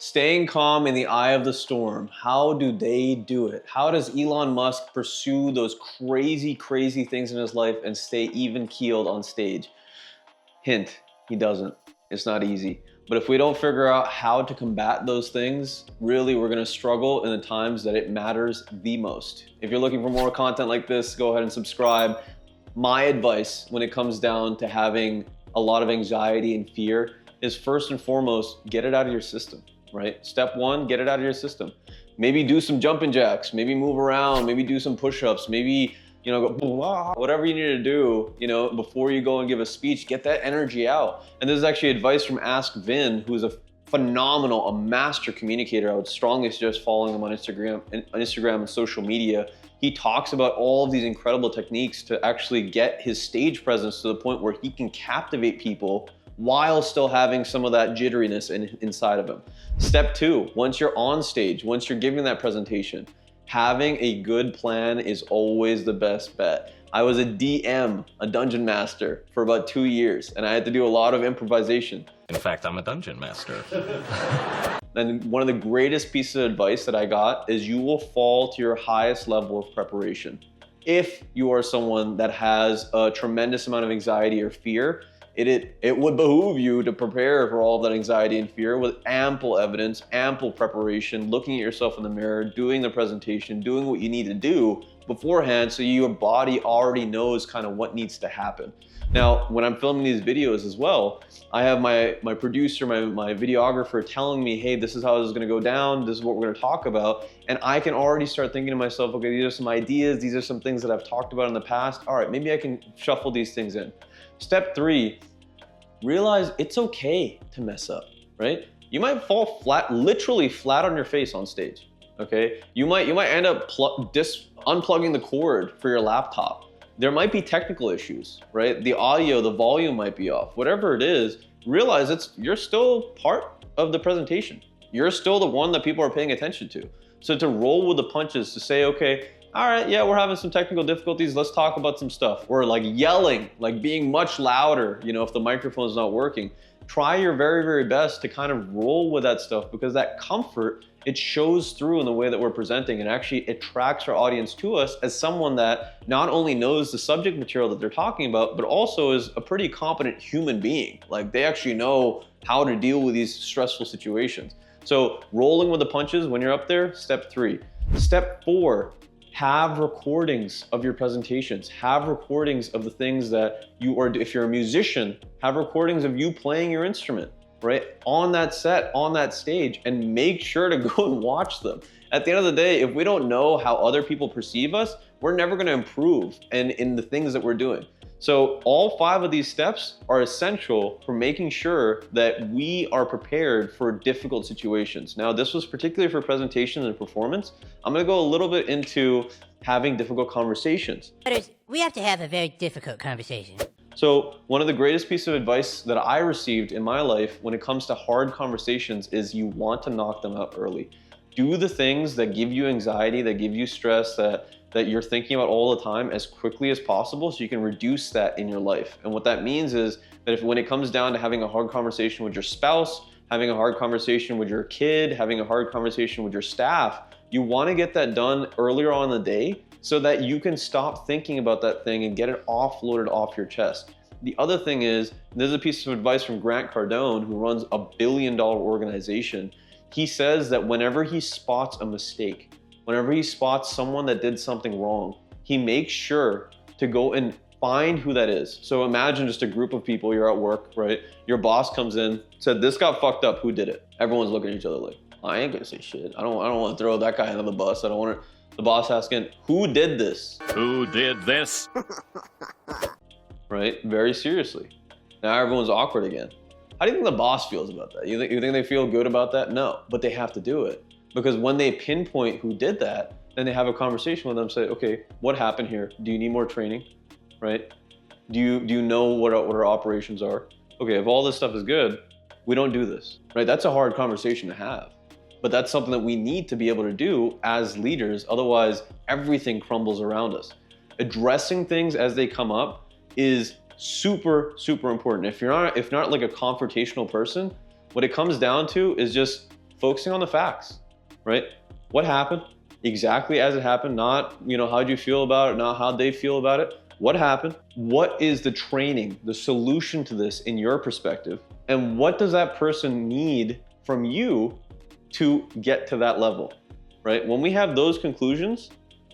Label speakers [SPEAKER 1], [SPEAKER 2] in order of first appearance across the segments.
[SPEAKER 1] Staying calm in the eye of the storm. How do they do it? How does Elon Musk pursue those crazy, crazy things in his life and stay even keeled on stage? Hint, he doesn't. It's not easy. But if we don't figure out how to combat those things, really we're gonna struggle in the times that it matters the most. If you're looking for more content like this, go ahead and subscribe. My advice when it comes down to having a lot of anxiety and fear is first and foremost, get it out of your system, right? Step one, get it out of your system. Maybe do some jumping jacks, maybe move around, maybe do some push-ups, maybe, go whatever you need to do, before you go and give a speech, get that energy out. And this is actually advice from Ask Vin, who's a phenomenal, a master communicator. I would strongly suggest following him on Instagram and social media. He talks about all of these incredible techniques to actually get his stage presence to the point where he can captivate people while still having some of that jitteriness inside of him. Step two, once you're on stage, once you're giving that presentation, having a good plan is always the best bet. I was a DM, a dungeon master, for about 2 years, and I had to do a lot of improvisation.
[SPEAKER 2] In fact, I'm a dungeon master.
[SPEAKER 1] And one of the greatest pieces of advice that I got is you will fall to your highest level of preparation. If you are someone that has a tremendous amount of anxiety or fear, it would behoove you to prepare for all of that anxiety and fear with ample evidence, ample preparation, looking at yourself in the mirror, doing the presentation, doing what you need to do beforehand so your body already knows kind of what needs to happen. Now, when I'm filming these videos as well, I have my producer, my videographer telling me, hey, this is how this is gonna go down, this is what we're gonna talk about, and I can already start thinking to myself, okay, these are some ideas, these are some things that I've talked about in the past, all right, maybe I can shuffle these things in. Step three, realize it's okay to mess up, right? You might fall flat, literally flat on your face on stage, okay? You might end up unplugging the cord for your laptop. There might be technical issues, right? The audio, the volume might be off. Whatever it is, realize you're still part of the presentation. You're still the one that people are paying attention to. So to roll with the punches, to say, okay, all right, yeah, we're having some technical difficulties, let's talk about some stuff. Or like yelling, like being much louder, if the microphone is not working. Try your very, very best to kind of roll with that stuff, because that comfort, it shows through in the way that we're presenting, and actually attracts our audience to us as someone that not only knows the subject material that they're talking about, but also is a pretty competent human being. Like they actually know how to deal with these stressful situations. So rolling with the punches when you're up there, step three. Step four, have recordings of your presentations. Have recordings of the things that you are, if you're a musician, have recordings of you playing your instrument, right? On that set, on that stage, and make sure to go and watch them. At the end of the day, if we don't know how other people perceive us, we're never gonna improve in the things that we're doing. So all 5 of these steps are essential for making sure that we are prepared for difficult situations. Now, this was particularly for presentations and performance. I'm gonna go a little bit into having difficult conversations.
[SPEAKER 3] We have to have a very difficult conversation.
[SPEAKER 1] So one of the greatest pieces of advice that I received in my life when it comes to hard conversations is you want to knock them out early. Do the things that give you anxiety, that give you stress, that you're thinking about all the time as quickly as possible so you can reduce that in your life. And what that means is that when it comes down to having a hard conversation with your spouse, having a hard conversation with your kid, having a hard conversation with your staff, you want to get that done earlier on in the day so that you can stop thinking about that thing and get it offloaded off your chest. The other thing is, this is a piece of advice from Grant Cardone, who runs a $1 billion organization. He says that whenever he spots a mistake, whenever he spots someone that did something wrong, he makes sure to go and find who that is. So imagine just a group of people, you're at work, right? Your boss comes in, said, this got fucked up, who did it? Everyone's looking at each other like, I ain't gonna say shit. I don't want to throw that guy under the bus. I don't want to. The boss asking, who did this?
[SPEAKER 2] Who did this?
[SPEAKER 1] Right, very seriously. Now everyone's awkward again. How do you think the boss feels about that? You think they feel good about that? No, but they have to do it. Because when they pinpoint who did that, then they have a conversation with them, say, okay, what happened here? Do you need more training, right? Do you know what our operations are? Okay, if all this stuff is good, we don't do this, right? That's a hard conversation to have. But that's something that we need to be able to do as leaders, otherwise everything crumbles around us. Addressing things as they come up is super, super important. If you're not like a confrontational person, what it comes down to is just focusing on the facts, right? What happened? Exactly as it happened, not, how'd you feel about it, not how they feel about it. What happened? What is the training, the solution to this in your perspective? And what does that person need from you to get to that level, right? When we have those conclusions,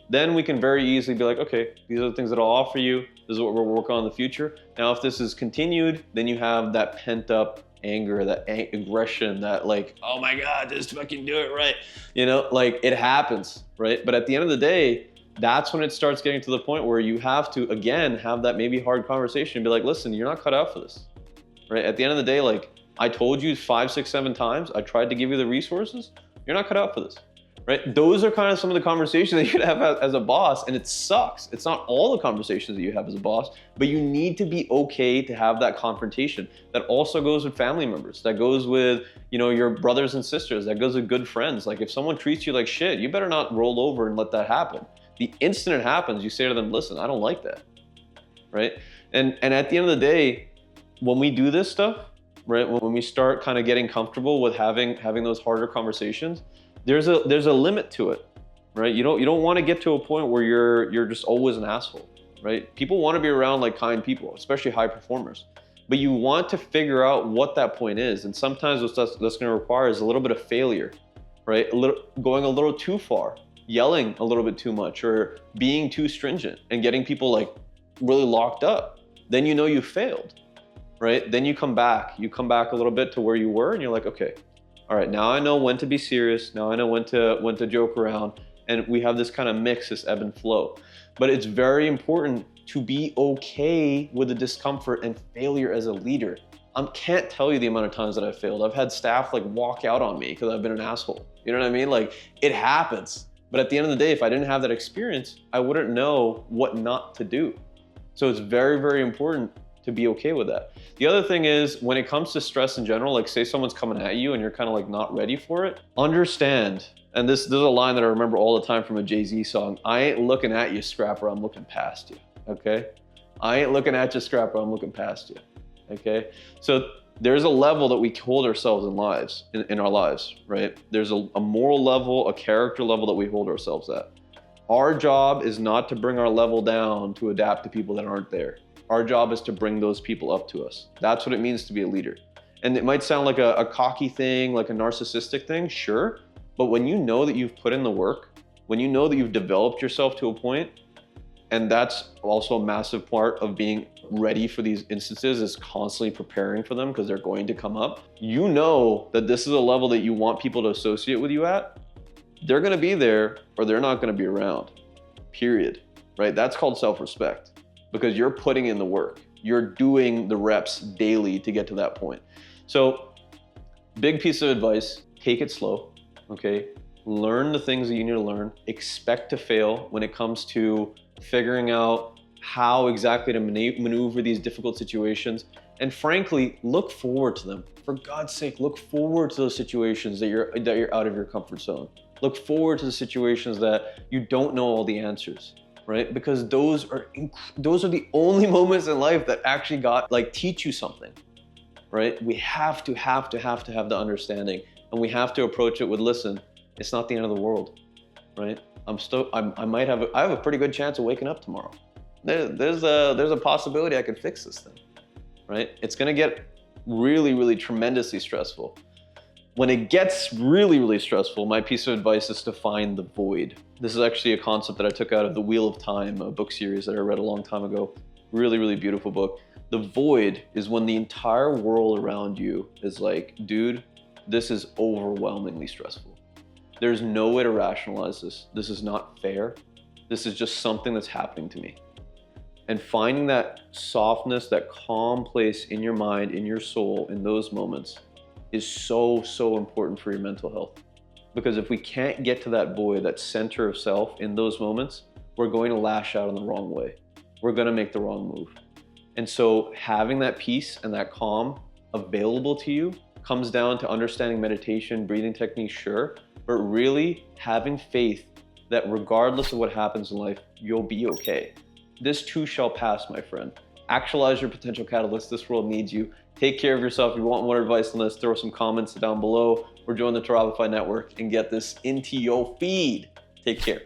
[SPEAKER 1] then we can very easily be like, okay, these are the things that I'll offer you. This is what we're working on in the future. Now, if this is continued, then you have that pent up anger, that aggression, that like, oh my God, just fucking do it right. Like it happens, right? But at the end of the day, that's when it starts getting to the point where you have to, again, have that maybe hard conversation and be like, listen, you're not cut out for this, right? At the end of the day, like I told you 5, 6, 7 times, I tried to give you the resources. You're not cut out for this, right? Those are kind of some of the conversations that you could have as a boss, and it sucks. It's not all the conversations that you have as a boss, but you need to be okay to have that confrontation. That also goes with family members. That goes with, your brothers and sisters. That goes with good friends. Like if someone treats you like shit, you better not roll over and let that happen. The instant it happens, you say to them, listen, I don't like that, right? And at the end of the day, when we do this stuff, right, when we start kind of getting comfortable with having those harder conversations, there's a limit to it, right? You don't want to get to a point where you're just always an asshole, right? People want to be around like kind people, especially high performers. But you want to figure out what that point is. And sometimes what that's going to require is a little bit of failure, right? Going a little too far, yelling a little bit too much, or being too stringent and getting people like really locked up. Then you failed, right? Then you come back a little bit to where you were, and you're like, okay, all right, now I know when to be serious. Now I know when to joke around, and we have this kind of mix, this ebb and flow. But it's very important to be okay with the discomfort and failure as a leader. I can't tell you the amount of times that I've failed. I've had staff like walk out on me because I've been an asshole. You know what I mean? Like it happens. But at the end of the day, if I didn't have that experience, I wouldn't know what not to do. So it's very, very important to be okay with that. The other thing is when it comes to stress in general, like say someone's coming at you and you're kind of like not ready for it, understand. And this is a line that I remember all the time from a Jay-Z song. I ain't looking at you, scrapper, I'm looking past you, okay? I ain't looking at you, scrapper, I'm looking past you, okay? So there's a level that we hold ourselves in our lives, right? There's a moral level, a character level that we hold ourselves at. Our job is not to bring our level down to adapt to people that aren't there. Our job is to bring those people up to us. That's what it means to be a leader. And it might sound like a cocky thing, like a narcissistic thing, sure. But when you know that you've put in the work, when you know that you've developed yourself to a point, and that's also a massive part of being ready for these instances, is constantly preparing for them because they're going to come up. You know that this is a level that you want people to associate with you at. They're gonna be there or they're not gonna be around, period, right? That's called self-respect because you're putting in the work. You're doing the reps daily to get to that point. So big piece of advice, take it slow, okay? Learn the things that you need to learn. Expect to fail when it comes to figuring out how exactly to maneuver these difficult situations. And frankly, look forward to them. For God's sake, look forward to those situations that you're out of your comfort zone. Look forward to the situations that you don't know all the answers, right? Because those are the only moments in life that actually teach you something, right? We have to have the understanding, and we have to approach it with, listen, it's not the end of the world, right? I have a pretty good chance of waking up tomorrow. There's a possibility I can fix this thing, right? It's gonna get really, really tremendously stressful. When it gets really, really stressful, my piece of advice is to find the void. This is actually a concept that I took out of The Wheel of Time, a book series that I read a long time ago. Really, really beautiful book. The void is when the entire world around you is like, dude, this is overwhelmingly stressful. There's no way to rationalize this. This is not fair. This is just something that's happening to me. And finding that softness, that calm place in your mind, in your soul, in those moments is so, so important for your mental health. Because if we can't get to that void, that center of self in those moments, we're going to lash out in the wrong way. We're going to make the wrong move. And so having that peace and that calm available to you comes down to understanding meditation, breathing techniques, sure, but really having faith that regardless of what happens in life, you'll be okay. This too shall pass, my friend. Actualize your potential catalyst. This world needs you. Take care of yourself. If you want more advice on this, throw some comments down below or join the Turabify Network and get this into your feed. Take care.